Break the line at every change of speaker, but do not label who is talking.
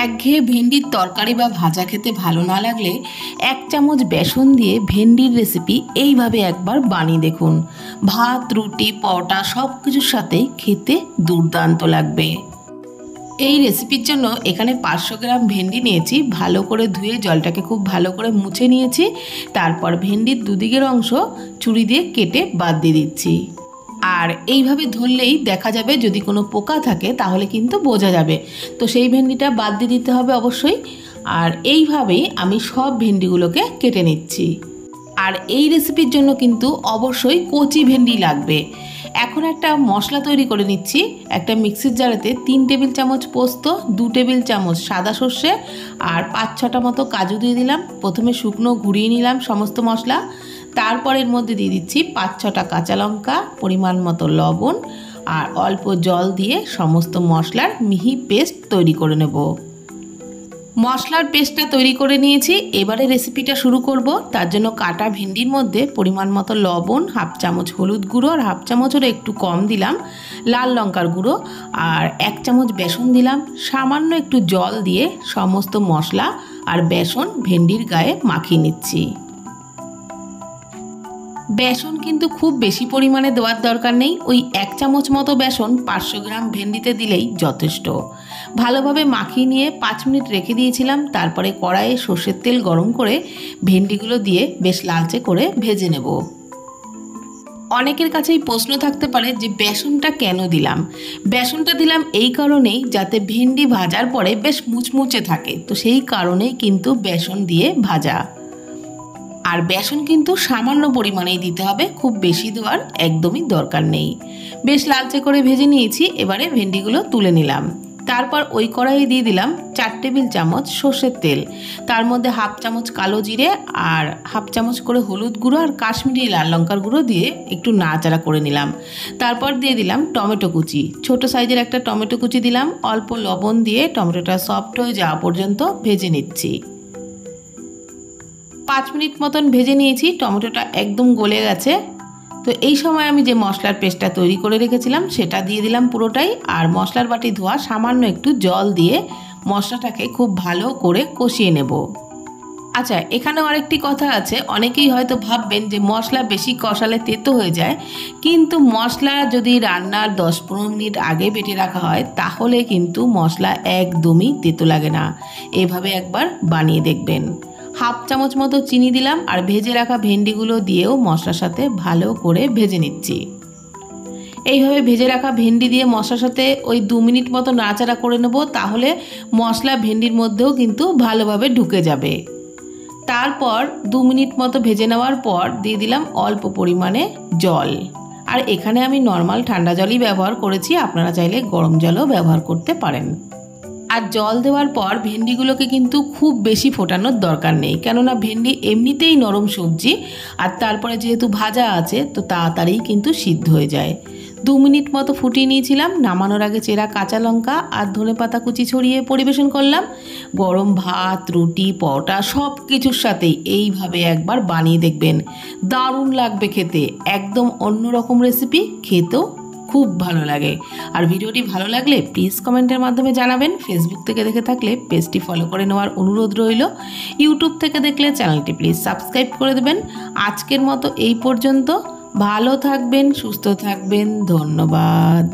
একঘেয়ে ভেন্ডির তরকারি বা ভাজা খেতে ভালো না লাগলে 1 চামচ বেসন দিয়ে ভেন্ডির রেসিপি এইভাবে একবার বানিয়ে দেখুন। ভাত, রুটি, পরোটা সব কিছুর সাথেই খেতে দুর্দান্ত লাগবে। এই রেসিপির জন্য এখানে 500 গ্রাম ভেন্ডি নিয়েছি। ভালো করে ধুয়ে জলটাকে খুব ভালো করে মুছে নিয়েছি। তারপর ভেন্ডির দুদিকের অংশ ছুরি দিয়ে কেটে বাদ দিয়ে দিচ্ছি। আর এইভাবে ধরলেই দেখা যাবে যদি কোনো পোকা থাকে তাহলে কিন্তু বোঝা যাবে, তো সেই ভেন্ডিটা বাদ দিয়ে দিতে হবে অবশ্যই। আর এইভাবেই আমি সব ভেন্ডিগুলোকে কেটে নিচ্ছি। আর এই রেসিপির জন্য কিন্তু অবশ্যই কচি ভেন্ডি লাগবে। এখন একটা মশলা তৈরি করে নিচ্ছি। একটা মিক্সির জারেতে 3 টেবিল চামচ পোস্ত, 2 টেবিল চামচ সাদা সর্ষে আর 5-6টা মতো কাজু দিয়ে দিলাম। প্রথমে শুকনো ঘুরিয়ে নিলাম সমস্ত মশলা। তারপর এর মধ্যে দিয়ে দিচ্ছি 5-6টা কাঁচা লঙ্কা, পরিমাণ মতো লবণ আর অল্প জল দিয়ে সমস্ত মশলার মিহি পেস্ট তৈরি করে নেব। মশলার পেস্টটা তৈরি করে নিয়েছি। এবারে রেসিপিটা শুরু করব। তার জন্য কাটা ভেন্ডির মধ্যে পরিমাণ মতো লবণ, 1/2 চামচ হলুদ গুঁড়ো আর 1/2 চামচেরও একটু কম দিলাম লাল লঙ্কার গুঁড়ো আর 1 চামচ বেসন দিলাম। সামান্য একটু জল দিয়ে সমস্ত মশলা আর বেসন ভেন্ডির গায়ে মাখিয়ে নিচ্ছি। বেসন কিন্তু খুব বেশি পরিমাণে দেওয়ার দরকার নেই। ওই 1 চামচ মতো বেসন 500 গ্রাম ভেন্ডিতে দিলেই যথেষ্ট। ভালোভাবে মাখিয়ে নিয়ে 5 মিনিট রেখে দিয়েছিলাম। তারপরে কড়াইয়ে সর্ষের তেল গরম করে ভেন্ডিগুলো দিয়ে বেশ লালচে করে ভেজে নেব। অনেকের কাছেই প্রশ্ন থাকতে পারে যে বেসনটা কেন দিলাম। বেসনটা দিলাম এই কারণেই যাতে ভেন্ডি ভাজার পরে বেশ মুচমুচে থাকে, তো সেই কারণেই কিন্তু বেসন দিয়ে ভাজা। আর বেসন কিন্তু সামান্য পরিমাণেই দিতে হবে, খুব বেশি দেওয়ার একদমই দরকার নেই। বেশ লালচে করে ভেজে নিয়েছি। এবারে ভেন্ডিগুলো তুলে নিলাম। তারপর ওই কড়াইয়ে দিয়ে দিলাম 4 টেবিল চামচ সর্ষের তেল। তার মধ্যে 1/2 চামচ কালো জিরে আর 1/2 চামচ করে হলুদ গুঁড়ো আর কাশ্মীরি লাল লঙ্কার গুঁড়ো দিয়ে একটু নাড়াচাড়া করে নিলাম। তারপর দিয়ে দিলাম টমেটো কুচি, ছোট সাইজের একটা টমেটো কুচি দিলাম। অল্প লবণ দিয়ে টমেটোটা সফট হয়ে যাওয়া পর্যন্ত ভেজে নিচ্ছি। 5 মিনিট মতন ভেজে নিয়েছি। টমেটোটা একদম গলে গেছে। তো এই সময় আমি যে মশলার পেস্টটা তৈরি করে রেখেছিলাম সেটা দিয়ে দিলাম পুরোটাই। আর মশলার বাটি ধোয়া সামান্য একটু জল দিয়ে মশলাটাকে খুব ভালো করে কষিয়ে নেব। আচ্ছা, এখানেও আরেকটি কথা আছে। অনেকেই হয়তো ভাববেন যে মশলা বেশি কষালে তেতো হয়ে যায়, কিন্তু মশলা যদি রান্নার 10-15 মিনিট আগে বেটে রাখা হয় তাহলে কিন্তু মশলা একদমই তেতো লাগে না। এভাবে একবার বানিয়ে দেখবেন। 1/2 চামচ মতো চিনি দিলাম আর ভেজে রাখা ভেন্ডিগুলো দিয়েও মশলার সাথে ভালো করে ভেজে নিচ্ছি। এইভাবে ভেজে রাখা ভেন্ডি দিয়ে মশলার সাথে ওই 2 মিনিট মতো নাড়াচাড়া করে নেব, তাহলে মশলা ভেন্ডির মধ্যেও কিন্তু ভালোভাবে ঢুকে যাবে। তারপর 2 মিনিট মতো ভেজে নেওয়ার পর দিয়ে দিলাম অল্প পরিমাণে জল। আর এখানে আমি নর্মাল ঠান্ডা জলই ব্যবহার করেছি, আপনারা চাইলে গরম জলও ব্যবহার করতে পারেন। আর জল দেওয়ার পর ভেন্ডিগুলোকে কিন্তু খুব বেশি ফোটানোর দরকার নেই, কেননা ভেন্ডি এমনিতেই নরম সবজি। আর তারপরে যেহেতু ভাজা আছে তো তাড়াতাড়ি কিন্তু সিদ্ধ হয়ে যায়। 2 মিনিট মতো ফুটিয়ে নিয়েছিলাম। নামানোর আগে চেরা কাঁচা লঙ্কা আর ধনেপাতা কুচি ছড়িয়ে পরিবেশন করলাম। গরম ভাত, রুটি, পরোটা সব কিছুর সাথেই এইভাবে একবার বানিয়ে দেখবেন, দারুণ লাগবে খেতে। একদম অন্যরকম রেসিপি, খেতেও খুব ভালো লাগে। আর ভিডিওটি ভালো লাগলে প্লিজ কমেন্টের মাধ্যমে জানাবেন। ফেসবুক থেকে দেখে থাকলে পেজটি ফলো করে নেওয়ার অনুরোধ রইল। ইউটিউব থেকে দেখলে চ্যানেলটি প্লিজ সাবস্ক্রাইব করে দেবেন। আজকের মতো এই পর্যন্ত। ভালো থাকবেন, সুস্থ থাকবেন। ধন্যবাদ।